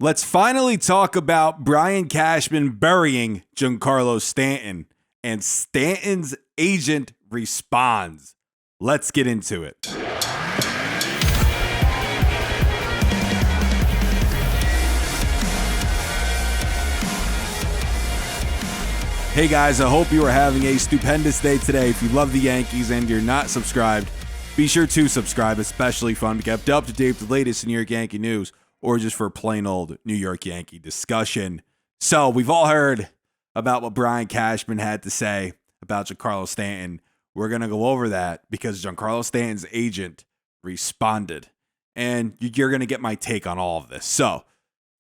Let's finally talk about Brian Cashman burying Giancarlo Stanton, and Stanton's agent responds. Let's get into it. Hey guys, I hope you are having a stupendous day today. If you love the Yankees and you're not subscribed, be sure to subscribe, especially fun to kept up to date with the latest New York Yankee news, or just for plain old New York Yankee discussion. So we've all heard about what Brian Cashman had to say about Giancarlo Stanton. We're going to go over that because Giancarlo Stanton's agent responded. And you're going to get my take on all of this. So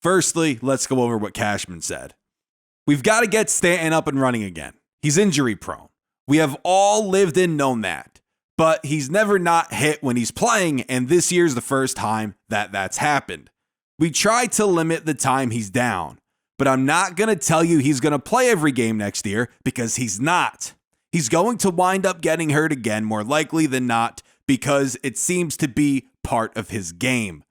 firstly, let's go over what Cashman said. We've got to get Stanton up and running again. He's injury prone. We have all lived and known that. But he's never not hit when he's playing, and this year's the first time that that's happened. We try to limit the time he's down, but I'm not going to tell you he's going to play every game next year because he's not. He's going to wind up getting hurt again, more likely than not, because it seems to be part of his game.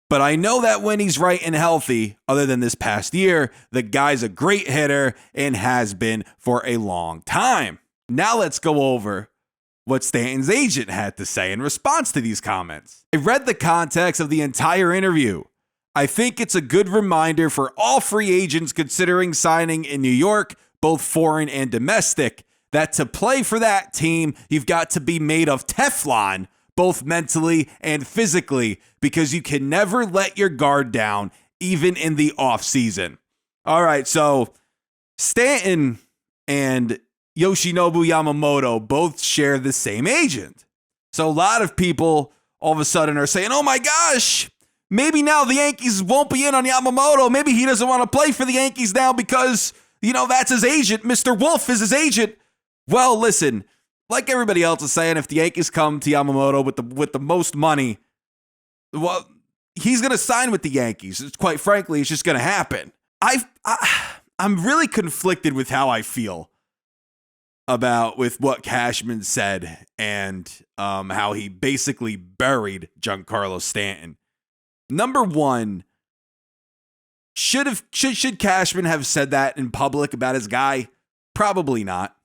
But I know that when he's right and healthy, other than this past year, the guy's a great hitter and has been for a long time. Now let's go over what Stanton's agent had to say in response to these comments. I read the context of the entire interview. I think it's a good reminder for all free agents considering signing in New York, both foreign and domestic, that to play for that team, you've got to be made of Teflon, both mentally and physically, because you can never let your guard down, even in the offseason. All right, so Stanton and Yoshinobu Yamamoto both share the same agent. So a lot of people all of a sudden are saying, oh my gosh, maybe now the Yankees won't be in on Yamamoto. Maybe he doesn't want to play for the Yankees now because, that's his agent. Mr. Wolf is his agent. Well, listen, like everybody else is saying, if the Yankees come to Yamamoto with the most money, well, he's going to sign with the Yankees. Quite frankly, it's just going to happen. I'm really conflicted with how I feel with what Cashman said and how he basically buried Giancarlo Stanton. Number one, should Cashman have said that in public about his guy? Probably not.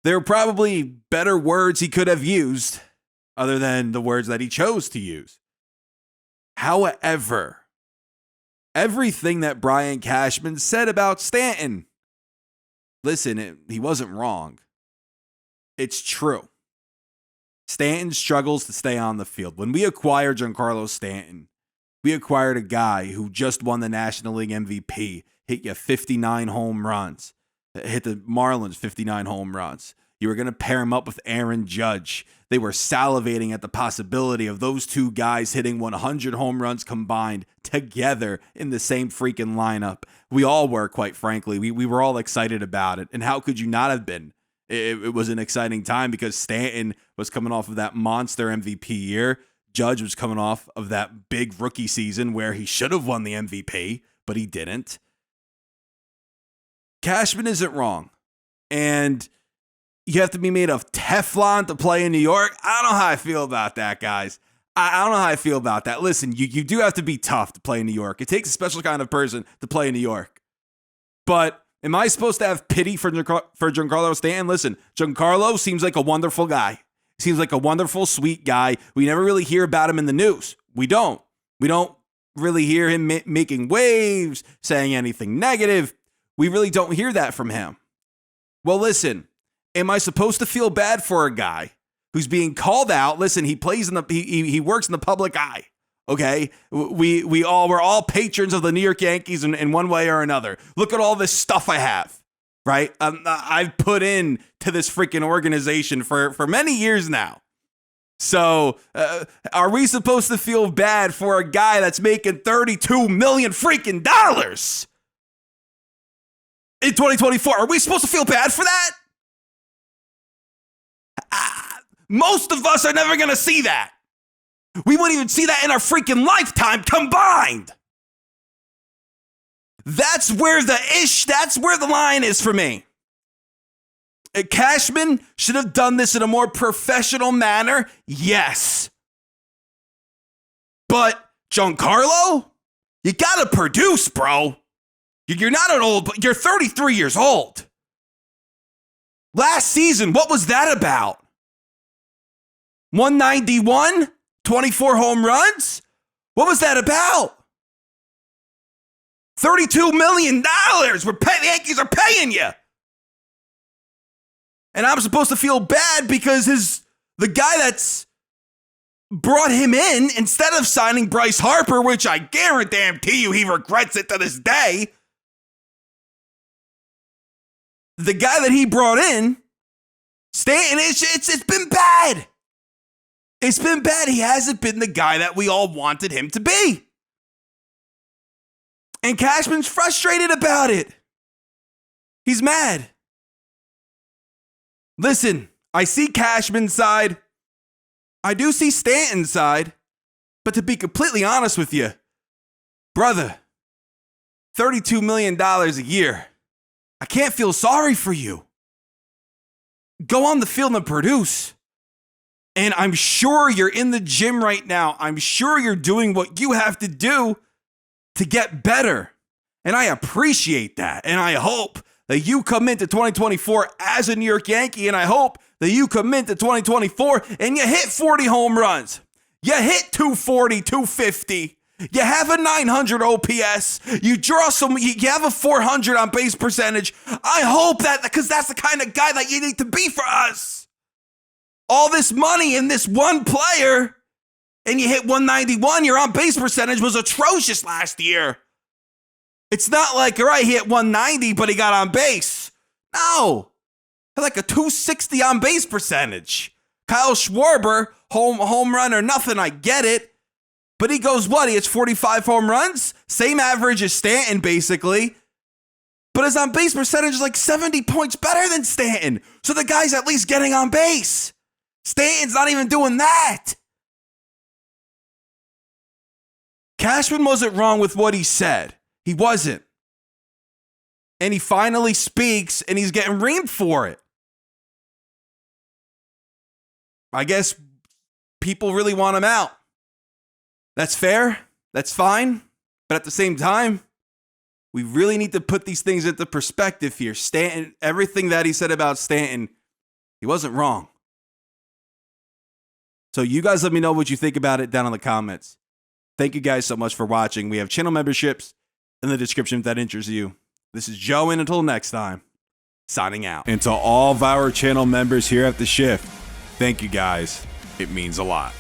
There are probably better words he could have used other than the words that he chose to use. However, everything that Brian Cashman said about Stanton, listen, he wasn't wrong. It's true. Stanton struggles to stay on the field. When we acquired Giancarlo Stanton, we acquired a guy who just won the National League MVP, hit you 59 home runs, hit the Marlins 59 home runs. You were going to pair him up with Aaron Judge. They were salivating at the possibility of those two guys hitting 100 home runs combined together in the same freaking lineup. We all were, quite frankly. We were all excited about it. And how could you not have been? It was an exciting time because Stanton was coming off of that monster MVP year. Judge was coming off of that big rookie season where he should have won the MVP, but he didn't. Cashman isn't wrong. And you have to be made of Teflon to play in New York. I don't know how I feel about that, guys. I don't know how I feel about that. Listen, you do have to be tough to play in New York. It takes a special kind of person to play in New York. But am I supposed to have pity for Giancarlo Stanton? Listen, Giancarlo seems like a wonderful guy. Seems like a wonderful, sweet guy. We never really hear about him in the news. We don't. We don't really hear him making waves, saying anything negative. We really don't hear that from him. Well, listen, am I supposed to feel bad for a guy who's being called out? Listen, he plays he works in the public eye. Okay, we're all patrons of the New York Yankees in one way or another. Look at all this stuff I have, right? I've put in to this freaking organization for many years now. So are we supposed to feel bad for a guy that's making $32 million freaking dollars in 2024? Are we supposed to feel bad for that? Most of us are never going to see that. We wouldn't even see that in our freaking lifetime combined. That's where the line is for me. Cashman should have done this in a more professional manner. Yes. But Giancarlo? You got to produce, bro. You're not an old, but you're 33 years old. Last season, what was that about? 191? 24 home runs? What was that about? $32 million. The Yankees are paying you. And I'm supposed to feel bad because the guy that's brought him in, instead of signing Bryce Harper, which I guarantee you he regrets it to this day, the guy that he brought in, Stanton, it's been bad. It's been bad. He hasn't been the guy that we all wanted him to be. And Cashman's frustrated about it. He's mad. Listen, I see Cashman's side. I do see Stanton's side. But to be completely honest with you, brother, $32 million a year. I can't feel sorry for you. Go on the field and produce. And I'm sure you're in the gym right now. I'm sure you're doing what you have to do to get better. And I appreciate that. And I hope that you come into 2024 as a New York Yankee. And I hope that you come into 2024 and you hit 40 home runs. You hit 240, 250. You have a 900 OPS. You have a 400 on base percentage. I hope that, because that's the kind of guy that you need to be for us. All this money in this one player, and you hit 191, your on base percentage was atrocious last year. It's not like, all right, he hit 190, but he got on base. No. Like a 260 on base percentage. Kyle Schwarber, home run or nothing, I get it. But he goes, what? He hits 45 home runs? Same average as Stanton, basically. But his on base percentage is like 70 points better than Stanton. So the guy's at least getting on base. Stanton's not even doing that. Cashman wasn't wrong with what he said. He wasn't. And he finally speaks, and he's getting reamed for it. I guess people really want him out. That's fair. That's fine. But at the same time, we really need to put these things into perspective here. Stanton, everything that he said about Stanton, he wasn't wrong. So you guys let me know what you think about it down in the comments. Thank you guys so much for watching. We have channel memberships in the description if that interests you. This is Joe, and until next time, signing out. And to all of our channel members here at The Shift, thank you guys. It means a lot.